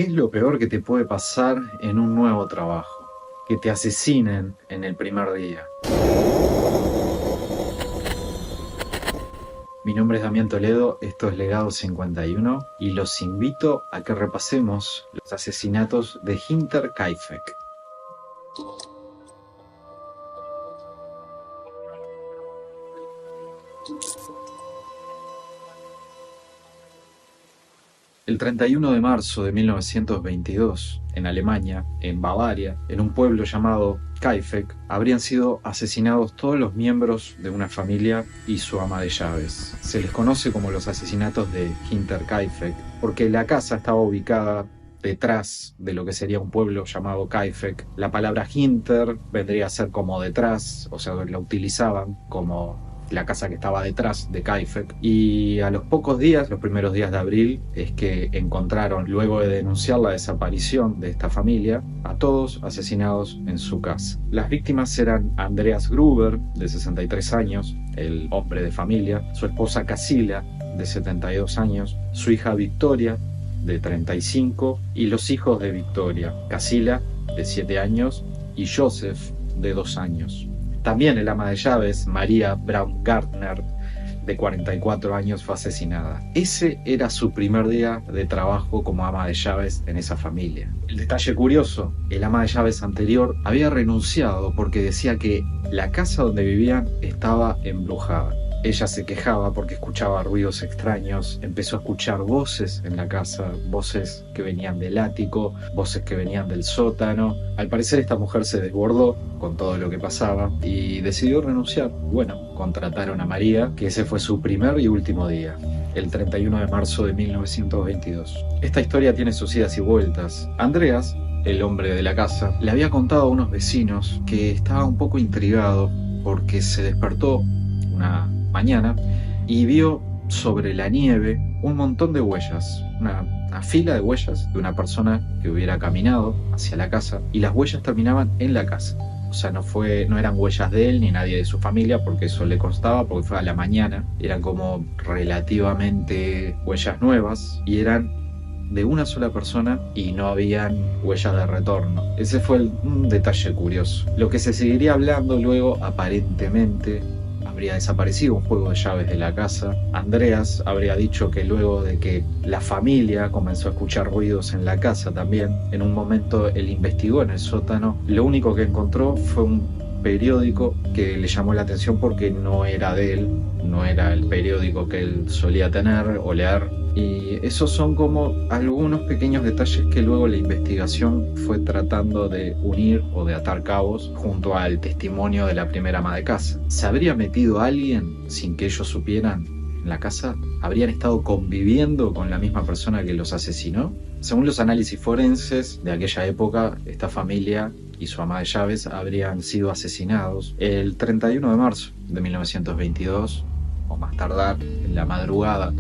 ¿Qué es lo peor que te puede pasar en un nuevo trabajo? Que te asesinen en el primer día. Mi nombre es Damián Toledo, esto es Legado 51 y los invito a que repasemos los asesinatos de Hinterkaifeck. El 31 de marzo de 1922, en Alemania, en Bavaria, en un pueblo llamado Kaifeck, habrían sido asesinados todos los miembros de una familia y su ama de llaves. Se les conoce como los asesinatos de Hinterkaifeck, porque la casa estaba ubicada detrás de lo que sería un pueblo llamado Kaifeck. La palabra Hinter vendría a ser como detrás, o sea, la utilizaban como la casa que estaba detrás de Kaifeck, y a los pocos días, los primeros días de abril, es que encontraron, luego de denunciar la desaparición de esta familia, a todos asesinados en su casa. Las víctimas eran Andreas Gruber, de 63 años, el hombre de familia, su esposa Cassila, de 72 años, su hija Victoria, de 35, y los hijos de Victoria, Cassila, de 7 años, y Joseph, de 2 años. También el ama de llaves, Maria Braungartner, de 44 años, fue asesinada. Ese era su primer día de trabajo como ama de llaves en esa familia. El detalle curioso, el ama de llaves anterior había renunciado porque decía que la casa donde vivían estaba embrujada. Ella se quejaba porque escuchaba ruidos extraños, empezó a escuchar voces en la casa, voces que venían del ático, voces que venían del sótano. Al parecer esta mujer se desbordó con todo lo que pasaba y decidió renunciar. Bueno, contrataron a María, que ese fue su primer y último día, el 31 de marzo de 1922. Esta historia tiene sus idas y vueltas. Andreas, el hombre de la casa, le había contado a unos vecinos que estaba un poco intrigado porque se despertó una mañana y vio sobre la nieve un montón de huellas, una fila de huellas de una persona que hubiera caminado hacia la casa, y las huellas terminaban en la casa. O sea, no eran huellas de él ni nadie de su familia, porque eso le constaba, porque fue a la mañana. Eran como relativamente huellas nuevas y eran de una sola persona y no habían huellas de retorno. Ese fue un detalle curioso. Lo que se seguiría hablando luego, aparentemente, habría desaparecido un juego de llaves de la casa. Andreas habría dicho que luego de que la familia comenzó a escuchar ruidos en la casa también, en un momento él investigó en el sótano. Lo único que encontró fue un periódico que le llamó la atención porque no era de él, no era el periódico que él solía tener o leer. Y esos son como algunos pequeños detalles que luego la investigación fue tratando de unir o de atar cabos junto al testimonio de la primera ama de casa. ¿Se habría metido alguien sin que ellos supieran en la casa? ¿Habrían estado conviviendo con la misma persona que los asesinó? Según los análisis forenses de aquella época, esta familia y su ama de llaves habrían sido asesinados el 31 de marzo de 1922, o más tardar, en la madrugada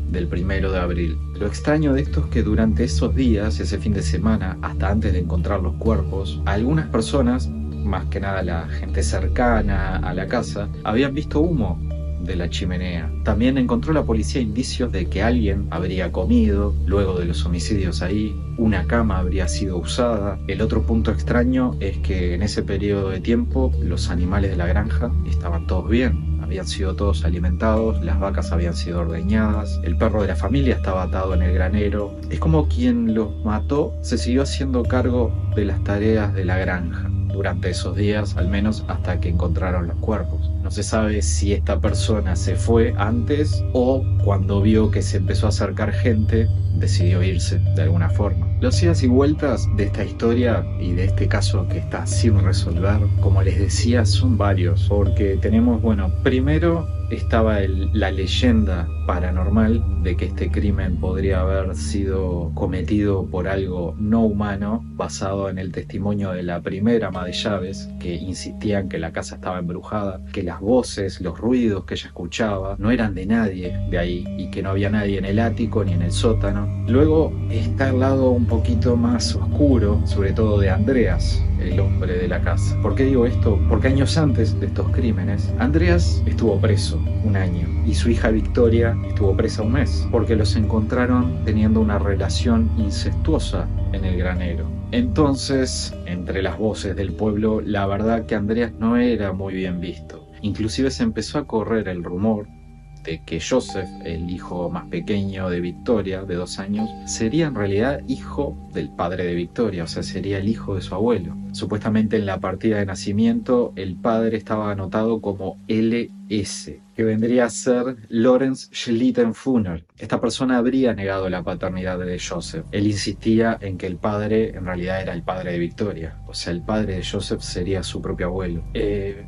del 1 de abril. Lo extraño de esto es que durante esos días, ese fin de semana, hasta antes de encontrar los cuerpos, algunas personas, más que nada la gente cercana a la casa, habían visto humo de la chimenea. También encontró la policía indicios de que alguien habría comido luego de los homicidios ahí, una cama habría sido usada. El otro punto extraño es que en ese periodo de tiempo los animales de la granja estaban todos bien. Habían sido todos alimentados, las vacas habían sido ordeñadas, el perro de la familia estaba atado en el granero. Es como quien los mató se siguió haciendo cargo de las tareas de la granja durante esos días, al menos hasta que encontraron los cuerpos. No se sabe si esta persona se fue antes o cuando vio que se empezó a acercar gente, decidió irse de alguna forma. Los idas y vueltas de esta historia y de este caso que está sin resolver, como les decía, son varios, porque tenemos, primero estaba la leyenda paranormal de que este crimen podría haber sido cometido por algo no humano, basado en el testimonio de la primera ama de llaves, que insistía en que la casa estaba embrujada, que las voces, los ruidos que ella escuchaba no eran de nadie de ahí y que no había nadie en el ático ni en el sótano. Luego está el lado un poquito más oscuro, sobre todo de Andreas, el hombre de la casa. ¿Por qué digo esto? Porque años antes de estos crímenes, Andreas estuvo preso 1 año y su hija Victoria estuvo presa 1 mes, porque los encontraron teniendo una relación incestuosa en el granero. Entonces, entre las voces del pueblo, la verdad que Andreas no era muy bien visto. Inclusive se empezó a correr el rumor de que Joseph, el hijo más pequeño de Victoria, de 2 años, sería en realidad hijo del padre de Victoria, o sea, sería el hijo de su abuelo. Supuestamente en la partida de nacimiento el padre estaba anotado como LS, que vendría a ser Lawrence Schlittenfuner. Esta persona habría negado la paternidad de Joseph. Él insistía en que el padre en realidad era el padre de Victoria, o sea, el padre de Joseph sería su propio abuelo.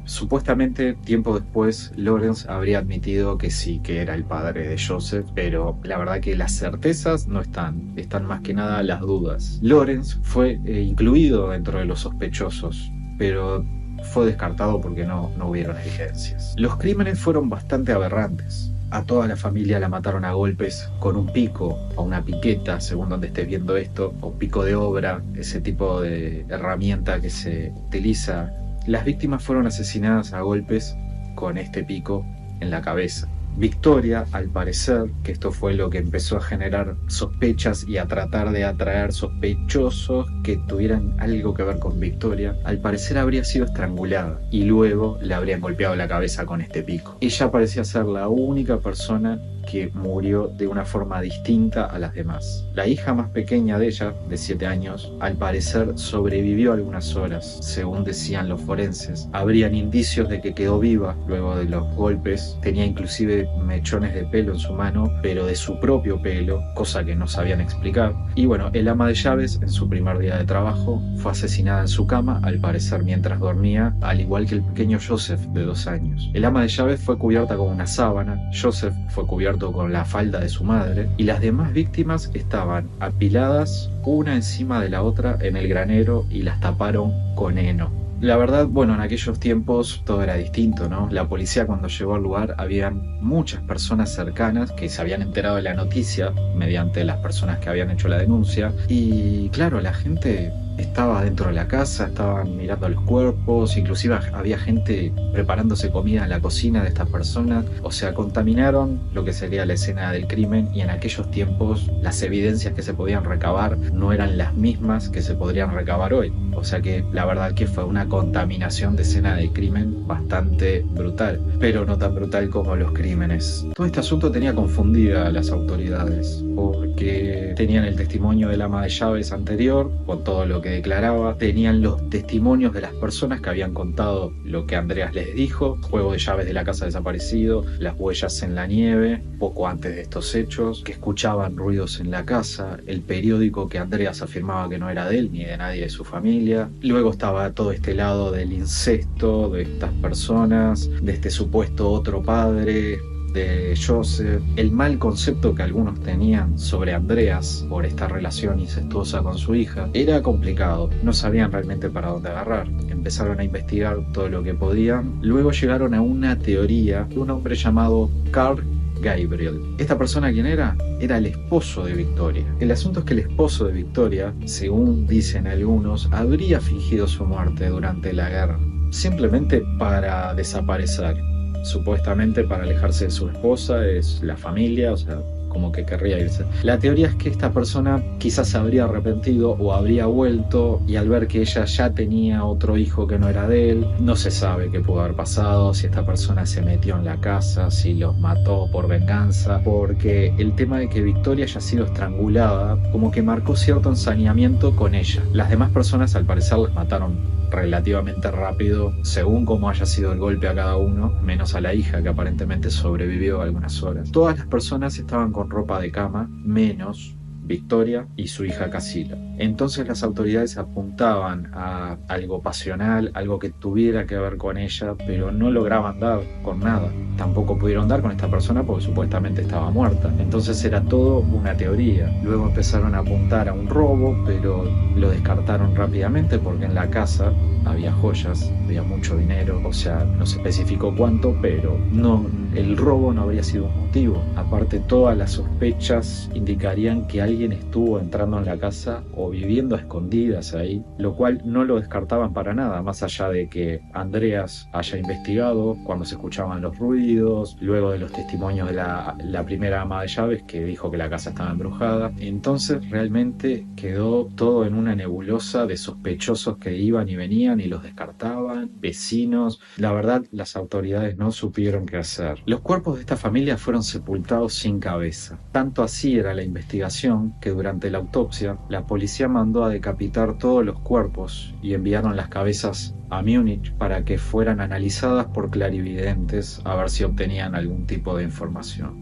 Supuestamente, tiempo después, Lawrence habría admitido que sí, que era el padre de Joseph, pero la verdad que las certezas no están más que nada las dudas. Lawrence fue incluido dentro de los sospechosos, pero fue descartado porque no hubieron evidencias. Los crímenes fueron bastante aberrantes. A toda la familia la mataron a golpes con un pico o una piqueta, según donde estés viendo esto, o pico de obra, ese tipo de herramienta que se utiliza. Las víctimas fueron asesinadas a golpes con este pico en la cabeza. Victoria, al parecer, que esto fue lo que empezó a generar sospechas y a tratar de atraer sospechosos que tuvieran algo que ver con Victoria, al parecer habría sido estrangulada y luego le habrían golpeado la cabeza con este pico. Ella parecía ser la única persona que murió de una forma distinta a las demás. La hija más pequeña de ella, de 7 años, al parecer sobrevivió algunas horas, según decían los forenses. Habrían indicios de que quedó viva luego de los golpes, tenía inclusive mechones de pelo en su mano, pero de su propio pelo, cosa que no sabían explicar. Y bueno, el ama de llaves, en su primer día de trabajo, fue asesinada en su cama, al parecer mientras dormía, al igual que el pequeño Joseph, de 2 años. El ama de llaves fue cubierta con una sábana, Joseph fue cubierto con la falda de su madre, y las demás víctimas estaban apiladas una encima de la otra en el granero y las taparon con heno. La verdad, bueno, en aquellos tiempos todo era distinto, ¿no? La policía, cuando llegó al lugar, habían muchas personas cercanas que se habían enterado de la noticia mediante las personas que habían hecho la denuncia, y claro, la gente estaba dentro de la casa, estaban mirando los cuerpos, inclusive había gente preparándose comida en la cocina de estas personas. O sea, contaminaron lo que sería la escena del crimen, y en aquellos tiempos las evidencias que se podían recabar no eran las mismas que se podrían recabar hoy. O sea que la verdad que fue una contaminación de escena del crimen bastante brutal, pero no tan brutal como los crímenes. Todo este asunto tenía confundida a las autoridades, porque tenían el testimonio del ama de llaves anterior, con todo lo que declaraba, tenían los testimonios de las personas que habían contado lo que Andreas les dijo, juego de llaves de la casa desaparecido, las huellas en la nieve, poco antes de estos hechos, que escuchaban ruidos en la casa, el periódico que Andreas afirmaba que no era de él ni de nadie de su familia. Luego estaba todo este lado del incesto de estas personas, de este supuesto otro padre de Joseph, el mal concepto que algunos tenían sobre Andreas por esta relación incestuosa con su hija. Era complicado, no sabían realmente para dónde agarrar. Empezaron a investigar todo lo que podían. Luego llegaron a una teoría de un hombre llamado Carl Gabriel. ¿Esta persona quién era? Era el esposo de Victoria. El asunto es que el esposo de Victoria, según dicen algunos, habría fingido su muerte durante la guerra, simplemente para desaparecer. Supuestamente para alejarse de su esposa, es la familia, o sea, como que querría irse. La teoría es que esta persona quizás se habría arrepentido o habría vuelto, y al ver que ella ya tenía otro hijo que no era de él, no se sabe qué pudo haber pasado, si esta persona se metió en la casa, si los mató por venganza, porque el tema de que Victoria haya sido estrangulada como que marcó cierto ensañamiento con ella. Las demás personas al parecer las mataron relativamente rápido, según cómo haya sido el golpe a cada uno, menos a la hija, que aparentemente sobrevivió algunas horas. Todas las personas estaban con ropa de cama, menos Victoria y su hija Casila. Entonces las autoridades apuntaban a algo pasional, algo que tuviera que ver con ella, pero no lograban dar con nada. Tampoco pudieron dar con esta persona porque supuestamente estaba muerta. Entonces era todo una teoría. Luego empezaron a apuntar a un robo, pero lo descartaron rápidamente porque en la casa había joyas, había mucho dinero, o sea, no se especificó cuánto, pero no, el robo no habría sido un motivo. Aparte, todas las sospechas indicarían que alguien estuvo entrando en la casa o viviendo a escondidas ahí, lo cual no lo descartaban para nada, más allá de que Andreas haya investigado cuando se escuchaban los ruidos, luego de los testimonios de la primera ama de llaves que dijo que la casa estaba embrujada. Entonces realmente quedó todo en una nebulosa de sospechosos que iban y venían y los descartaban, vecinos. La verdad, las autoridades no supieron qué hacer. Los cuerpos de esta familia fueron sepultados sin cabeza. Tanto así era la investigación que durante la autopsia la policía mandó a decapitar todos los cuerpos y enviaron las cabezas a Múnich para que fueran analizadas por clarividentes a ver si obtenían algún tipo de información.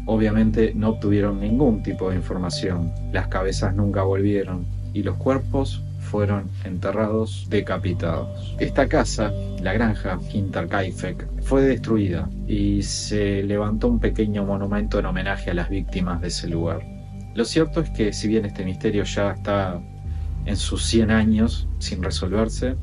Obviamente no obtuvieron ningún tipo de información, las cabezas nunca volvieron y los cuerpos fueron enterrados decapitados. Esta casa, la granja Hinterkaifeck, fue destruida y se levantó un pequeño monumento en homenaje a las víctimas de ese lugar. Lo cierto es que si bien este misterio ya está en sus 100 años sin resolverse,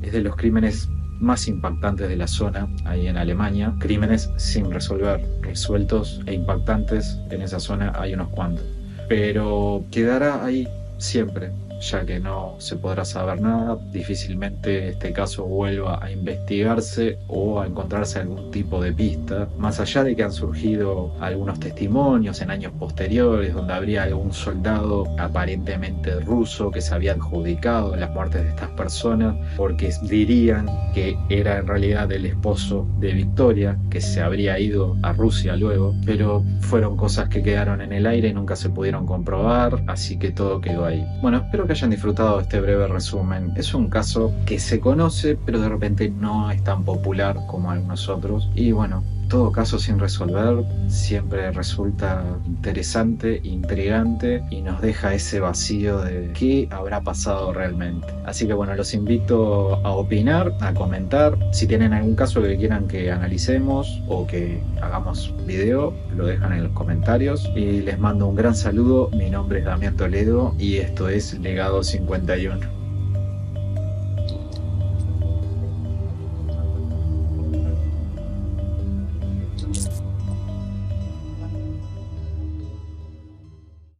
es de los crímenes más impactantes de la zona, ahí en Alemania. Crímenes sin resolver, resueltos e impactantes en esa zona hay unos cuantos. Pero quedará ahí siempre, ya que no se podrá saber nada. Difícilmente este caso vuelva a investigarse o a encontrarse algún tipo de pista, más allá de que han surgido algunos testimonios en años posteriores donde habría algún soldado aparentemente ruso que se había adjudicado las muertes de estas personas porque dirían que era en realidad el esposo de Victoria, que se habría ido a Rusia luego, pero fueron cosas que quedaron en el aire y nunca se pudieron comprobar, así que todo quedó ahí. Bueno, espero que hayan disfrutado de este breve resumen. Es un caso que se conoce, pero de repente no es tan popular como algunos otros. Y bueno, todo caso sin resolver siempre resulta interesante, intrigante y nos deja ese vacío de qué habrá pasado realmente. Así que bueno, los invito a opinar, a comentar. Si tienen algún caso que quieran que analicemos o que hagamos video, lo dejan en los comentarios. Y les mando un gran saludo. Mi nombre es Damián Toledo y esto es Legado 51.